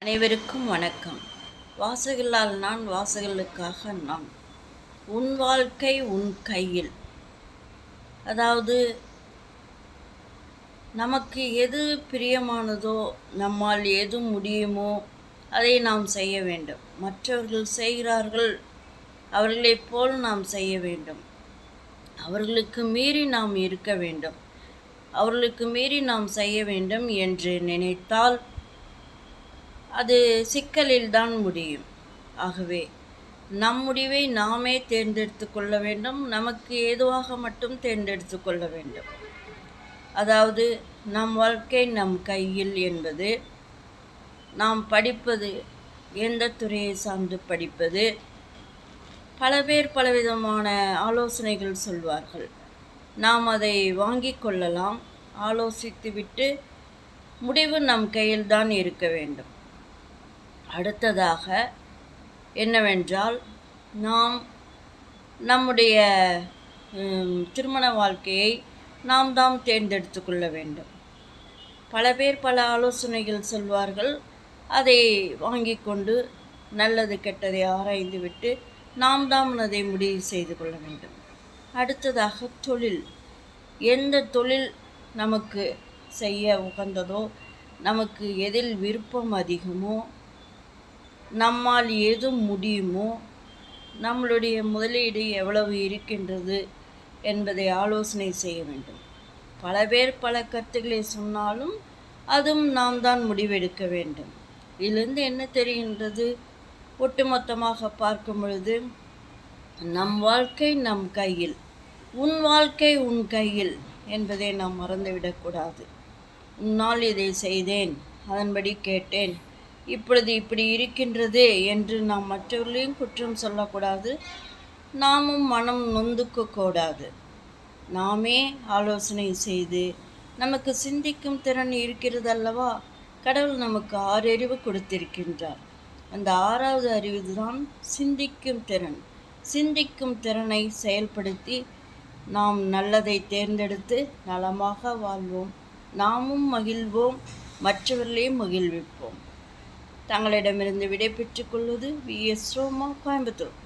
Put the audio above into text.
அனைவருக்கும் வணக்கம். வாசகர்களால் நான், வாசகர்களுக்காக நான். உன் வாழ்க்கை உன் கையில். அதாவது நமக்கு எது பிரியமானதோ, நம்மால் எது முடியுமோ அதை நாம் செய்ய வேண்டும். மற்றவர்கள் செய்கிறார்கள், அவர்களைப் போல் நாம் செய்ய வேண்டும். அவர்களுக்கு மீறி நாம் இருக்க வேண்டும். அவர்களுக்கு மீறி நாம் செய்ய வேண்டும் என்று நினைத்தால் அது சிக்கலில்தான் முடியும். ஆகவே நம் முடிவை நாமே தேர்ந்தெடுத்து கொள்ள வேண்டும். நமக்கு ஏதுவாக மட்டும் தேர்ந்தெடுத்து கொள்ள வேண்டும். அதாவது நம் வாழ்க்கை நம் கையில் என்பது, நாம் படிப்பது எந்த துறையை சார்ந்து படிப்பது. பல பேர் பலவிதமான ஆலோசனைகள் சொல்வார்கள். நாம் அதை வாங்கி கொள்ளலாம். ஆலோசித்துவிட்டு முடிவு நம் கையில்தான் இருக்க வேண்டும். அடுத்ததாக என்னவென்றால், நாம் நம்முடைய திருமண வாழ்க்கையை நாம் தாம் தேர்ந்தெடுத்து கொள்ள வேண்டும். பல பேர் பல ஆலோசனைகள் சொல்வார்கள். அதை வாங்கி கொண்டு நல்லது கெட்டதை ஆராய்ந்து விட்டு நாம் தாம் அதை முடிவு செய்து கொள்ள வேண்டும். அடுத்ததாக தொழில். எந்த தொழில் நமக்கு செய்ய உகந்ததோ, நமக்கு எதில் விருப்பம் அதிகமோ, நம்மால் எது முடியுமோ, நம்மளுடைய முதலீடு எவ்வளவு இருக்கின்றது என்பதை ஆலோசனை செய்ய வேண்டும். பல பேர் பல கருத்துக்களை சொன்னாலும் அதுவும் நாம் தான் முடிவெடுக்க வேண்டும். இதிலிருந்து என்ன தெரிகின்றது? ஒட்டுமொத்தமாக பார்க்கும் பொழுது, நம் வாழ்க்கை நம் கையில், உன் வாழ்க்கை உன் கையில் என்பதை நாம் மறந்துவிடக்கூடாது. உன்னால் இதை செய்தேன், அதன்படி கேட்டேன், இப்பொழுது இப்படி இருக்கின்றது என்று நாம் மற்றவர்களையும் குற்றம் சொல்லக்கூடாது. நாமும் மனம் நொந்துக்கக்கூடாது. நாமே ஆலோசனை செய்து, நமக்கு சிந்திக்கும் திறன் இருக்கிறது அல்லவா? கடவுள் நமக்கு 6 அறிவு கொடுத்திருக்கின்றார். அந்த 6வது அறிவு தான் சிந்திக்கும் திறன். சிந்திக்கும் திறனை செயல்படுத்தி நாம் நல்லதை தேர்ந்தெடுத்து நலமாக வாழ்வோம். நாமும் மகிழ்வோம், மற்றவர்களையும் மகிழ்விப்போம். தங்களிடமிருந்து விடை பெற்றுக் கொள்வது VS ரோமா, கோயம்புத்தூர்.